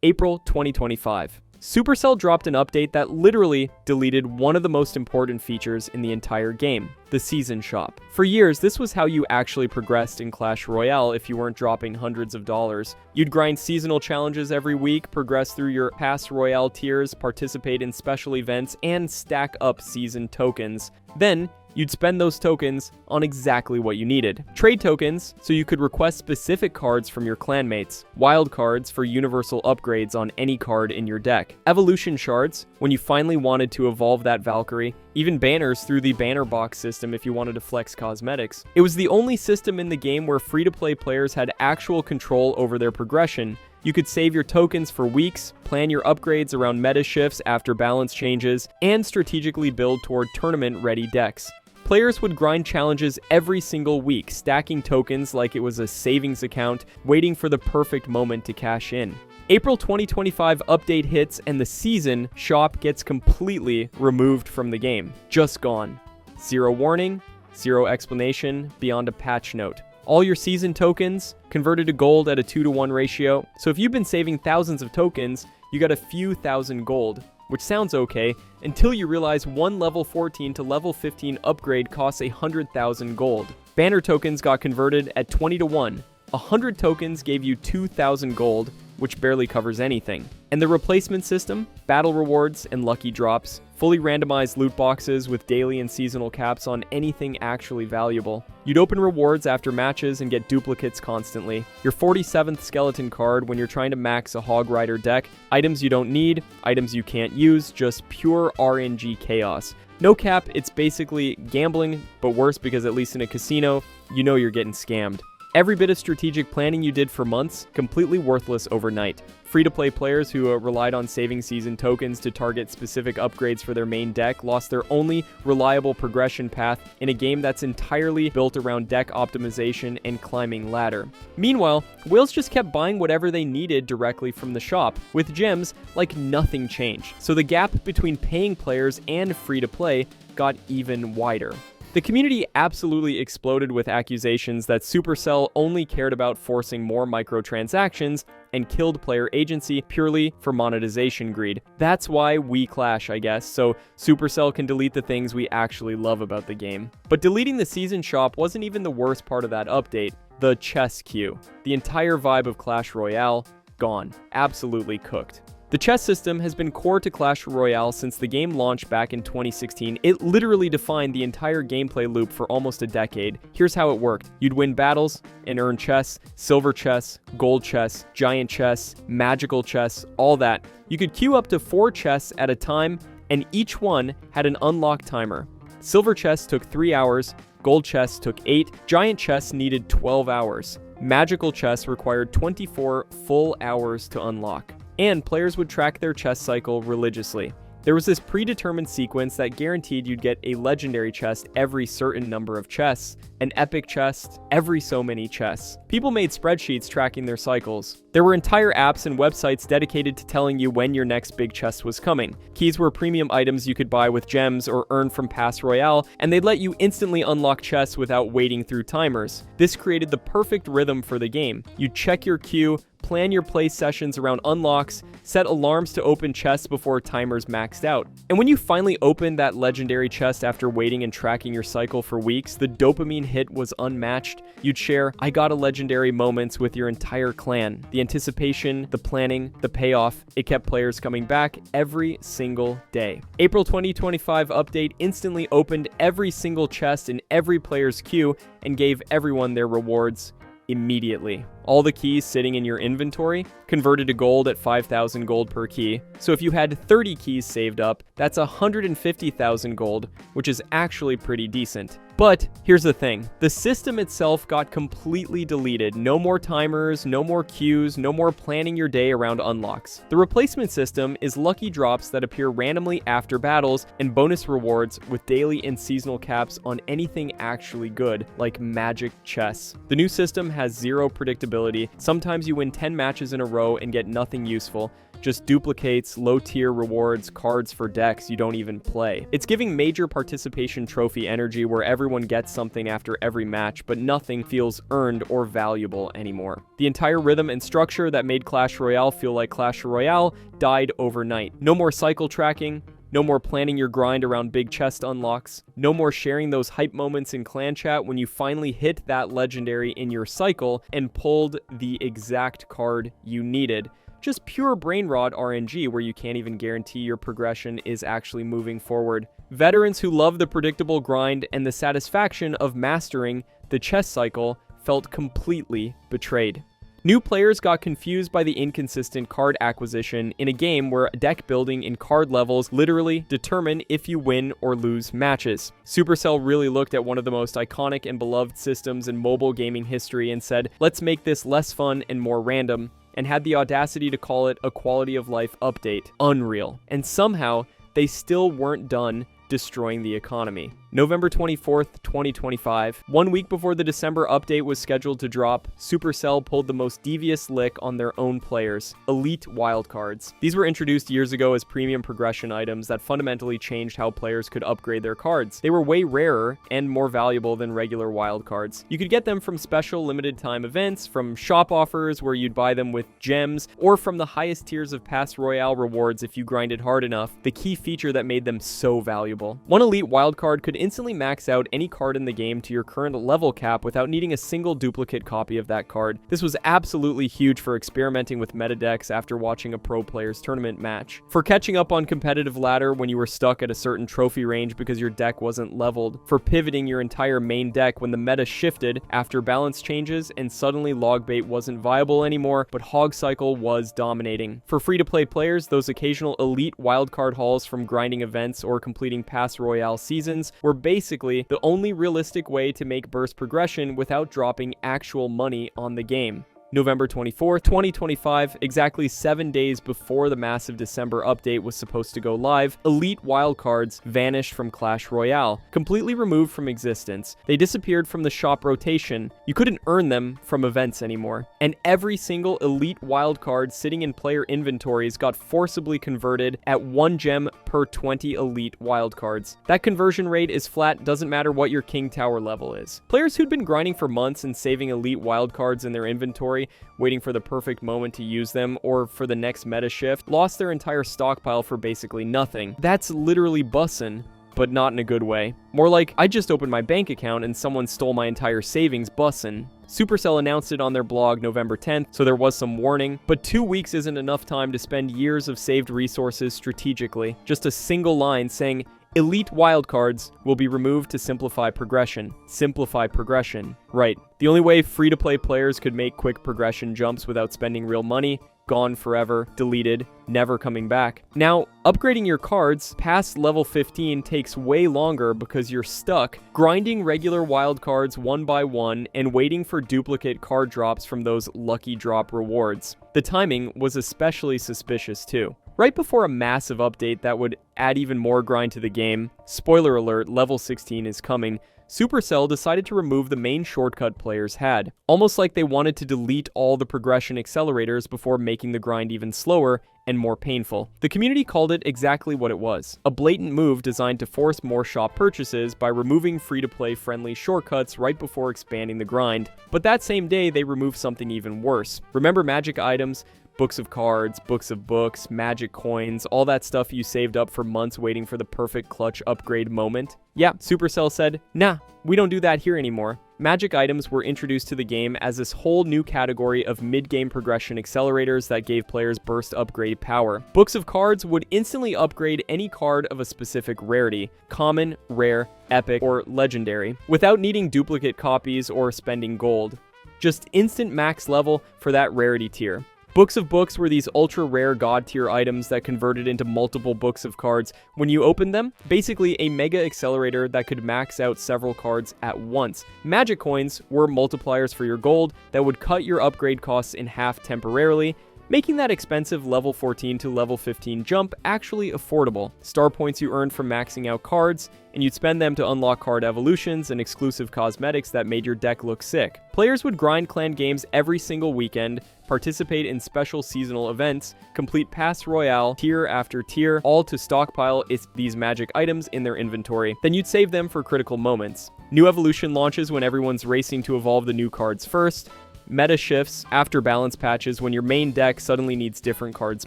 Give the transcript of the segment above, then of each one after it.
April 2025. Supercell dropped an update that literally deleted one of the most important features in the entire game, the Season Shop. For years, this was how you actually progressed in Clash Royale if you weren't dropping hundreds of dollars. You'd grind seasonal challenges every week, progress through your past Royale tiers, participate in special events, and stack up season tokens. Then, you'd spend those tokens on exactly what you needed. Trade tokens, so you could request specific cards from your clanmates. Wild cards for universal upgrades on any card in your deck. Evolution shards, when you finally wanted to evolve that Valkyrie. Even banners through the banner box system if you wanted to flex cosmetics. It was the only system in the game where free-to-play players had actual control over their progression. You could save your tokens for weeks, plan your upgrades around meta shifts after balance changes, and strategically build toward tournament-ready decks. Players would grind challenges every single week, stacking tokens like it was a savings account, waiting for the perfect moment to cash in. April 2025 update hits and the Season Shop gets completely removed from the game. Just gone. Zero warning, zero explanation beyond a patch note. All your season tokens converted to gold at a 2-to-1 ratio, so if you've been saving thousands of tokens, you got a few thousand gold, which sounds okay, until you realize one level 14 to level 15 upgrade costs 100,000 gold. Banner tokens got converted at 20-to-1. 100 tokens gave you 2,000 gold, which barely covers anything. And the replacement system, battle rewards and lucky drops, fully randomized loot boxes with daily and seasonal caps on anything actually valuable. You'd open rewards after matches and get duplicates constantly. Your 47th skeleton card when you're trying to max a Hog Rider deck. Items you don't need, items you can't use, just pure RNG chaos. No cap, it's basically gambling, but worse because at least in a casino, you know you're getting scammed. Every bit of strategic planning you did for months, completely worthless overnight. Free-to-play players who relied on saving season tokens to target specific upgrades for their main deck lost their only reliable progression path in a game that's entirely built around deck optimization and climbing ladder. Meanwhile, whales just kept buying whatever they needed directly from the shop, with gems like nothing changed. So the gap between paying players and free-to-play got even wider. The community absolutely exploded with accusations that Supercell only cared about forcing more microtransactions and killed player agency purely for monetization greed. That's why we clash, I guess, so Supercell can delete the things we actually love about the game. But deleting the Season Shop wasn't even the worst part of that update, the chess queue. The entire vibe of Clash Royale, gone. Absolutely cooked. The chess system has been core to Clash Royale since the game launched back in 2016. It literally defined the entire gameplay loop for almost a decade. Here's how it worked. You'd win battles and earn chess, silver chess, gold chess, giant chess, magical chess, all that. You could queue up to 4 chests at a time, and each one had an unlock timer. Silver chess took 3 hours, gold chess took 8, giant chess needed 12 hours. Magical chess required 24 full hours to unlock. And players would track their chess cycle religiously. There was this predetermined sequence that guaranteed you'd get a legendary chest every certain number of chests, an epic chest every so many chests. People made spreadsheets tracking their cycles. There were entire apps and websites dedicated to telling you when your next big chest was coming. Keys were premium items you could buy with gems or earn from Pass Royale, and they'd let you instantly unlock chests without waiting through timers. This created the perfect rhythm for the game. You'd check your queue, plan your play sessions around unlocks, set alarms to open chests before timers maxed out. And when you finally opened that legendary chest after waiting and tracking your cycle for weeks, the dopamine hit was unmatched. You'd share "I got a legendary" moments with your entire clan. The anticipation, the planning, the payoff, it kept players coming back every single day. April 2025 update instantly opened every single chest in every player's queue and gave everyone their rewards immediately. All the keys sitting in your inventory converted to gold at 5,000 gold per key. So if you had 30 keys saved up, that's 150,000 gold, which is actually pretty decent. But here's the thing, the system itself got completely deleted. No more timers, no more queues, no more planning your day around unlocks. The replacement system is lucky drops that appear randomly after battles and bonus rewards with daily and seasonal caps on anything actually good, like magic chess. The new system has zero predictability possibility. Sometimes you win 10 matches in a row and get nothing useful. Just duplicates, low-tier rewards, cards for decks you don't even play. It's giving major participation trophy energy where everyone gets something after every match, but nothing feels earned or valuable anymore. The entire rhythm and structure that made Clash Royale feel like Clash Royale died overnight. No more cycle tracking. No more planning your grind around big chest unlocks. No more sharing those hype moments in clan chat when you finally hit that legendary in your cycle and pulled the exact card you needed. Just pure brain rot RNG where you can't even guarantee your progression is actually moving forward. Veterans who love the predictable grind and the satisfaction of mastering the chess cycle felt completely betrayed. New players got confused by the inconsistent card acquisition in a game where deck building and card levels literally determine if you win or lose matches. Supercell really looked at one of the most iconic and beloved systems in mobile gaming history and said, let's make this less fun and more random, and had the audacity to call it a quality of life update. Unreal. And somehow, they still weren't done destroying the economy. November 24th, 2025. 1 week before the December update was scheduled to drop, Supercell pulled the most devious lick on their own players, Elite Wildcards. These were introduced years ago as premium progression items that fundamentally changed how players could upgrade their cards. They were way rarer and more valuable than regular wildcards. You could get them from special limited time events, from shop offers where you'd buy them with gems, or from the highest tiers of past Royale rewards if you grinded hard enough, the key feature that made them so valuable. One Elite Wildcard could instantly max out any card in the game to your current level cap without needing a single duplicate copy of that card. This was absolutely huge for experimenting with meta decks after watching a pro player's tournament match. For catching up on competitive ladder when you were stuck at a certain trophy range because your deck wasn't leveled. For pivoting your entire main deck when the meta shifted after balance changes and suddenly Logbait wasn't viable anymore, but Hog Cycle was dominating. For free-to-play players, those occasional elite wildcard hauls from grinding events or completing past Royale seasons were basically the only realistic way to make burst progression without dropping actual money on the game. November 24th, 2025, exactly 7 days before the massive December update was supposed to go live, Elite Wildcards vanished from Clash Royale, completely removed from existence. They disappeared from the shop rotation. You couldn't earn them from events anymore. And every single Elite Wildcard sitting in player inventories got forcibly converted at 1 gem per 20 Elite Wildcards. That conversion rate is flat, doesn't matter what your King Tower level is. Players who'd been grinding for months and saving Elite Wildcards in their inventory, waiting for the perfect moment to use them or for the next meta shift, lost their entire stockpile for basically nothing. That's literally bussin', but not in a good way. More like, I just opened my bank account and someone stole my entire savings bussin'. Supercell announced it on their blog November 10th, so there was some warning, but 2 weeks isn't enough time to spend years of saved resources strategically. Just a single line saying, Elite Wildcards will be removed to simplify progression. Simplify progression. Right. The only way free-to-play players could make quick progression jumps without spending real money, gone forever, deleted, never coming back. Now, upgrading your cards past level 15 takes way longer because you're stuck grinding regular wildcards one by one and waiting for duplicate card drops from those lucky drop rewards. The timing was especially suspicious too. Right before a massive update that would add even more grind to the game, spoiler alert, level 16 is coming, Supercell decided to remove the main shortcut players had, almost like they wanted to delete all the progression accelerators before making the grind even slower and more painful. The community called it exactly what it was, a blatant move designed to force more shop purchases by removing free-to-play friendly shortcuts right before expanding the grind. But that same day, they removed something even worse. Remember magic items? Books of cards, books of books, magic coins, all that stuff you saved up for months waiting for the perfect clutch upgrade moment? Yeah, Supercell said, nah, we don't do that here anymore. Magic items were introduced to the game as this whole new category of mid-game progression accelerators that gave players burst upgrade power. Books of cards would instantly upgrade any card of a specific rarity, common, rare, epic, or legendary, without needing duplicate copies or spending gold. Just instant max level for that rarity tier. Books of books were these ultra rare god tier items that converted into multiple books of cards when you opened them, basically a mega accelerator that could max out several cards at once. Magic coins were multipliers for your gold that would cut your upgrade costs in half temporarily, making that expensive level 14 to level 15 jump actually affordable. Star points you earned from maxing out cards, and you'd spend them to unlock card evolutions and exclusive cosmetics that made your deck look sick. Players would grind clan games every single weekend, participate in special seasonal events, complete Pass Royale tier after tier, all to stockpile these magic items in their inventory. Then you'd save them for critical moments. New evolution launches when everyone's racing to evolve the new cards first. Meta shifts after balance patches when your main deck suddenly needs different cards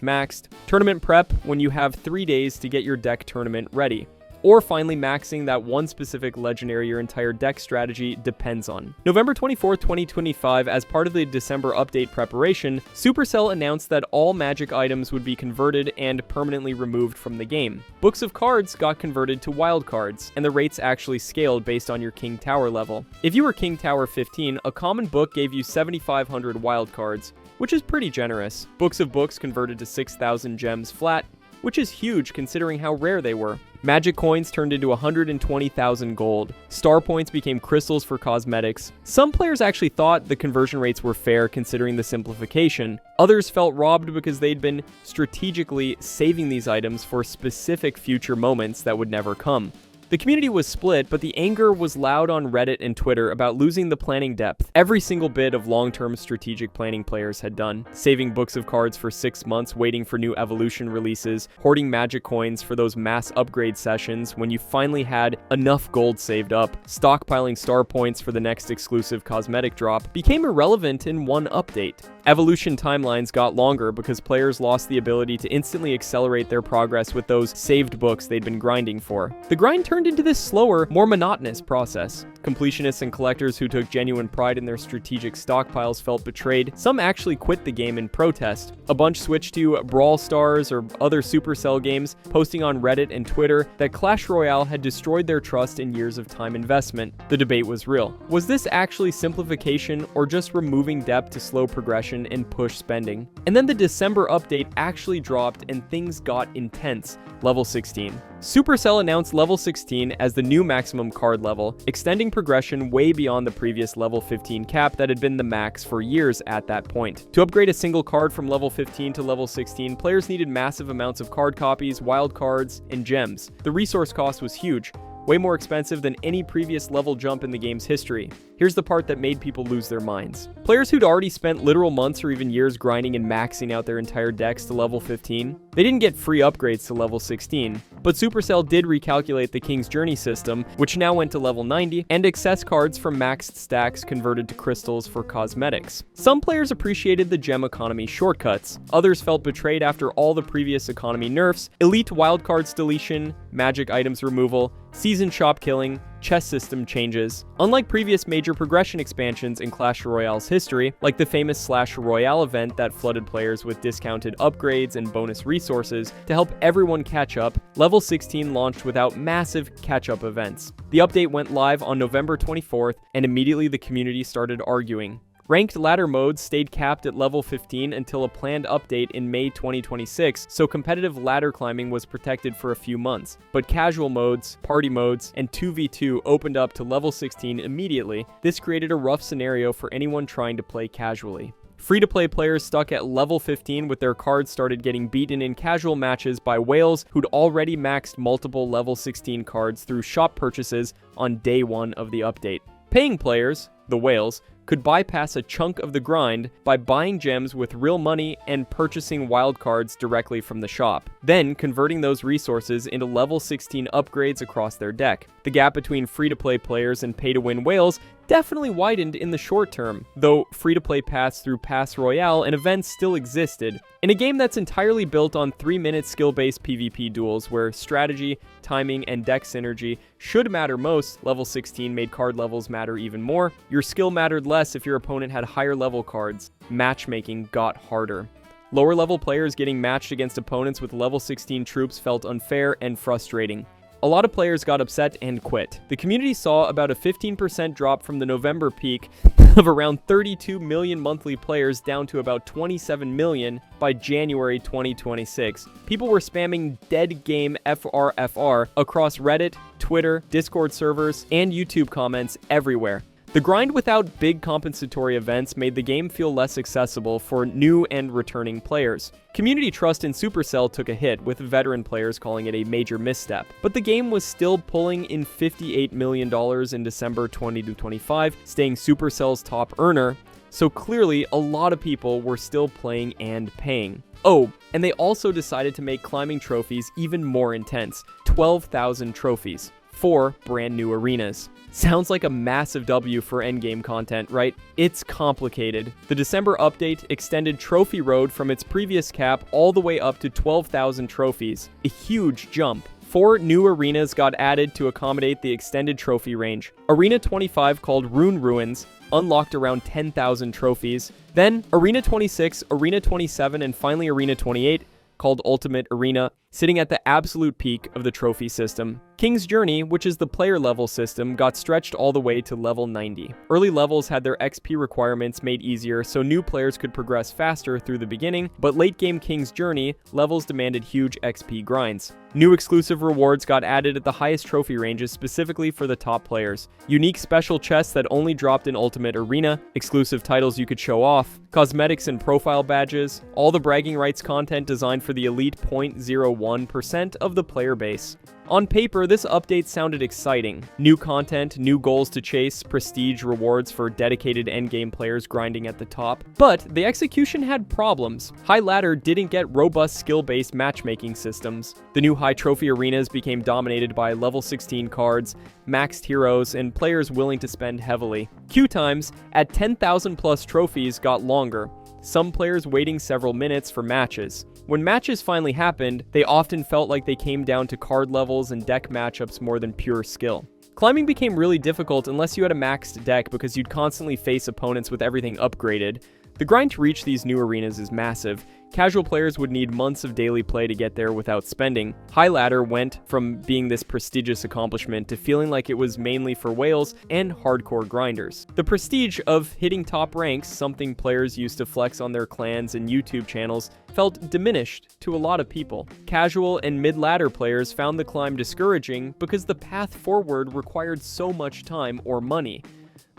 maxed. Tournament prep when you have 3 days to get your deck tournament ready. Or finally maxing that one specific legendary your entire deck strategy depends on. November 24th, 2025, as part of the December update preparation, Supercell announced that all magic items would be converted and permanently removed from the game. Books of cards got converted to wild cards, and the rates actually scaled based on your King Tower level. If you were King Tower 15, a common book gave you 7,500 wild cards, which is pretty generous. Books of books converted to 6,000 gems flat, which is huge considering how rare they were. Magic coins turned into 120,000 gold. Star points became crystals for cosmetics. Some players actually thought the conversion rates were fair considering the simplification. Others felt robbed because they'd been strategically saving these items for specific future moments that would never come. The community was split, but the anger was loud on Reddit and Twitter about losing the planning depth every single bit of long-term strategic planning players had done. Saving books of cards for 6 months, waiting for new evolution releases, hoarding magic coins for those mass upgrade sessions when you finally had enough gold saved up, stockpiling star points for the next exclusive cosmetic drop became irrelevant in one update. Evolution timelines got longer because players lost the ability to instantly accelerate their progress with those saved books they'd been grinding for. The grind turned into this slower, more monotonous process. Completionists and collectors who took genuine pride in their strategic stockpiles felt betrayed. Some actually quit the game in protest. A bunch switched to Brawl Stars or other Supercell games, posting on Reddit and Twitter that Clash Royale had destroyed their trust in years of time investment. The debate was real. Was this actually simplification or just removing depth to slow progression and push spending? And then the December update actually dropped and things got intense. Level 16. Supercell announced level 16 as the new maximum card level, extending progression way beyond the previous level 15 cap that had been the max for years at that point. To upgrade a single card from level 15 to level 16, players needed massive amounts of card copies, wild cards, and gems. The resource cost was huge, way more expensive than any previous level jump in the game's history. Here's the part that made people lose their minds. Players who'd already spent literal months or even years grinding and maxing out their entire decks to level 15, they didn't get free upgrades to level 16, but Supercell did recalculate the King's Journey system, which now went to level 90, and excess cards from maxed stacks converted to crystals for cosmetics. Some players appreciated the gem economy shortcuts. Others felt betrayed after all the previous economy nerfs, elite wildcards deletion, magic items removal, season shop killing, chess system changes. Unlike previous major progression expansions in Clash Royale's history, like the famous Royale event that flooded players with discounted upgrades and bonus resources to help everyone catch up, level 16 launched without massive catch-up events. The update went live on November 24th, and immediately the community started arguing. Ranked ladder modes stayed capped at level 15 until a planned update in May 2026, so competitive ladder climbing was protected for a few months. But casual modes, party modes, and 2v2 opened up to level 16 immediately. This created a rough scenario for anyone trying to play casually. Free-to-play players stuck at level 15 with their cards started getting beaten in casual matches by whales who'd already maxed multiple level 16 cards through shop purchases on day 1 of the update. Paying players, the whales, could bypass a chunk of the grind by buying gems with real money and purchasing wildcards directly from the shop, then converting those resources into level 16 upgrades across their deck. The gap between free-to-play players and pay-to-win whales definitely widened in the short term, though free-to-play paths through Pass Royale and events still existed. In a game that's entirely built on 3-minute skill-based PvP duels where strategy, timing, and deck synergy should matter most, level 16 made card levels matter even more. Your skill mattered less if your opponent had higher level cards. Matchmaking got harder. Lower level players getting matched against opponents with level 16 troops felt unfair and frustrating. A lot of players got upset and quit. The community saw about a 15% drop from the November peak of around 32 million monthly players down to about 27 million by January 2026. People were spamming dead game FRFR across Reddit, Twitter, Discord servers, and YouTube comments everywhere. The grind without big compensatory events made the game feel less accessible for new and returning players. Community trust in Supercell took a hit, with veteran players calling it a major misstep. But the game was still pulling in $58 million in December 2025, staying Supercell's top earner, so clearly a lot of people were still playing and paying. Oh, and they also decided to make climbing trophies even more intense, 12,000 trophies, 4 brand new arenas. Sounds like a massive W for endgame content, right? It's complicated. The December update extended Trophy Road from its previous cap all the way up to 12,000 trophies, a huge jump. 4 new arenas got added to accommodate the extended trophy range. Arena 25, called Rune Ruins, unlocked around 10,000 trophies. Then Arena 26, Arena 27, and finally Arena 28, called Ultimate Arena, sitting at the absolute peak of the trophy system. King's Journey, which is the player level system, got stretched all the way to level 90. Early levels had their XP requirements made easier so new players could progress faster through the beginning, but late game King's Journey levels demanded huge XP grinds. New exclusive rewards got added at the highest trophy ranges specifically for the top players. Unique special chests that only dropped in Ultimate Arena, exclusive titles you could show off, cosmetics and profile badges, all the bragging rights content designed for the elite 0.01% of the player base. On paper, this update sounded exciting. New content, new goals to chase, prestige rewards for dedicated endgame players grinding at the top. But the execution had problems. High Ladder didn't get robust skill-based matchmaking systems. The new high trophy arenas became dominated by level 16 cards, maxed heroes, and players willing to spend heavily. Queue times at 10,000 plus trophies got longer, some players waiting several minutes for matches. When matches finally happened, they often felt like they came down to card levels and deck matchups more than pure skill. Climbing became really difficult unless you had a maxed deck because you'd constantly face opponents with everything upgraded. The grind to reach these new arenas is massive. Casual players would need months of daily play to get there without spending. High Ladder went from being this prestigious accomplishment to feeling like it was mainly for whales and hardcore grinders. The prestige of hitting top ranks, something players used to flex on their clans and YouTube channels, felt diminished to a lot of people. Casual and mid-ladder players found the climb discouraging because the path forward required so much time or money.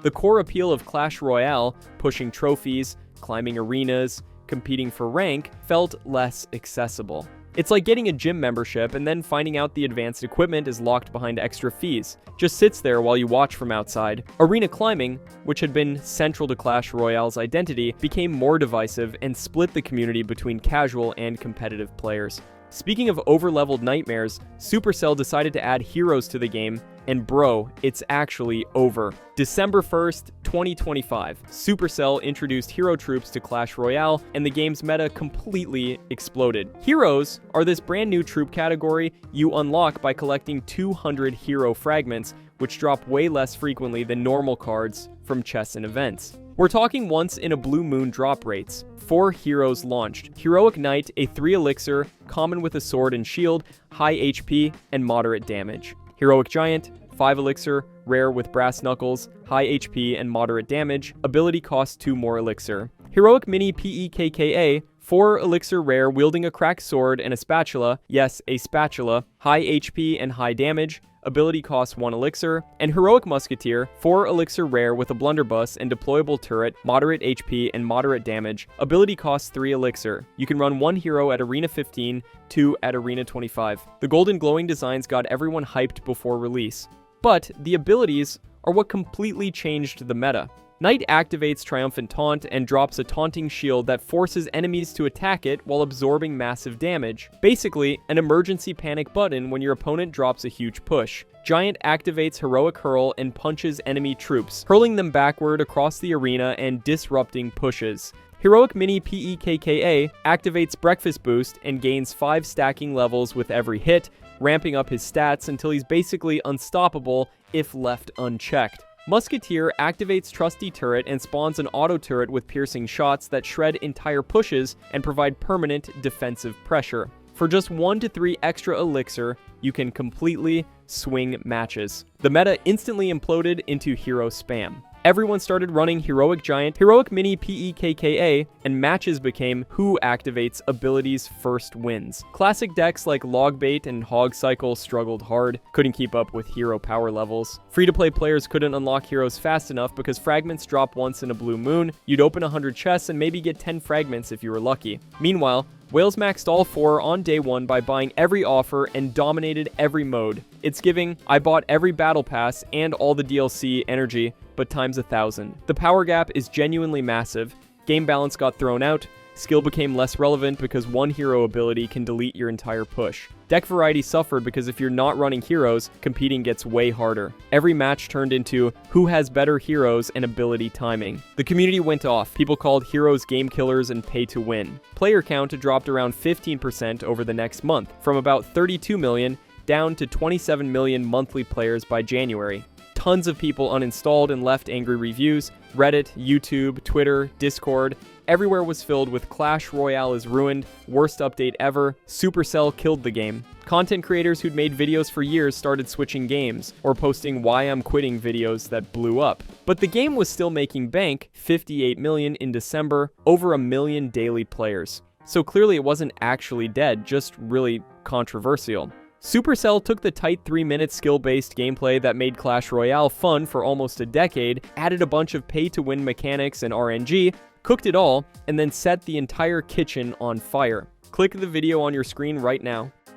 The core appeal of Clash Royale, pushing trophies, climbing arenas, competing for rank, felt less accessible. It's like getting a gym membership and then finding out the advanced equipment is locked behind extra fees. Just sits there while you watch from outside. Arena climbing, which had been central to Clash Royale's identity, became more divisive and split the community between casual and competitive players. Speaking of over-leveled nightmares, Supercell decided to add heroes to the game, and bro, it's actually over. December 1st, 2025, Supercell introduced hero troops to Clash Royale, and the game's meta completely exploded. Heroes are this brand new troop category you unlock by collecting 200 hero fragments, which drop way less frequently than normal cards from chests and events. We're talking once in a blue moon drop rates. 4 heroes launched. Heroic Knight, a 3 elixir, common with a sword and shield, high HP, and moderate damage. Heroic Giant, 5 elixir, rare with brass knuckles, high HP and moderate damage, ability costs 2 more elixir. Heroic Mini PEKKA, 4 elixir rare wielding a cracked sword and a spatula, yes, a spatula, high HP and high damage, ability costs 1 elixir, and Heroic Musketeer, 4 elixir rare with a blunderbuss and deployable turret, moderate HP and moderate damage, ability costs 3 elixir. You can run 1 hero at Arena 15, 2 at Arena 25. The golden glowing designs got everyone hyped before release. But the abilities are what completely changed the meta. Knight activates Triumphant Taunt and drops a taunting shield that forces enemies to attack it while absorbing massive damage. Basically, an emergency panic button when your opponent drops a huge push. Giant activates Heroic Hurl and punches enemy troops, hurling them backward across the arena and disrupting pushes. Heroic Mini PEKKA activates Breakfast Boost and gains 5 stacking levels with every hit, ramping up his stats until he's basically unstoppable if left unchecked. Musketeer activates Trusty Turret and spawns an auto turret with piercing shots that shred entire pushes and provide permanent defensive pressure. For just 1 to 3 extra elixir, you can completely swing matches. The meta instantly imploded into hero spam. everyone started running Heroic Giant, Heroic Mini PEKKA, and matches became who activates abilities first wins. Classic decks like Logbait and Hog Cycle struggled hard, couldn't keep up with hero power levels. Free-to-play players couldn't unlock heroes fast enough because fragments drop once in a blue moon, you'd open 100 chests and maybe get 10 fragments if you were lucky. Meanwhile, Whales maxed all 4 on day 1 by buying every offer and dominated every mode. It's giving, I bought every battle pass and all the DLC energy, but times 1,000. The power gap is genuinely massive, game balance got thrown out, skill became less relevant because one hero ability can delete your entire push. Deck variety suffered because if you're not running heroes, competing gets way harder. Every match turned into who has better heroes and ability timing. The community went off. People called heroes game killers and pay to win. Player count dropped around 15% over the next month, from about 32 million down to 27 million monthly players by January. Tons of people uninstalled and left angry reviews. Reddit, YouTube, Twitter, Discord, everywhere was filled with Clash Royale is ruined, worst update ever, Supercell killed the game. Content creators who'd made videos for years started switching games, or posting why I'm quitting videos that blew up. But the game was still making bank, 58 million in December, over 1 million daily players. So clearly it wasn't actually dead, just really controversial. Supercell took the tight 3-minute skill-based gameplay that made Clash Royale fun for almost a decade, added a bunch of pay-to-win mechanics and RNG, cooked it all, and then set the entire kitchen on fire. Click the video on your screen right now.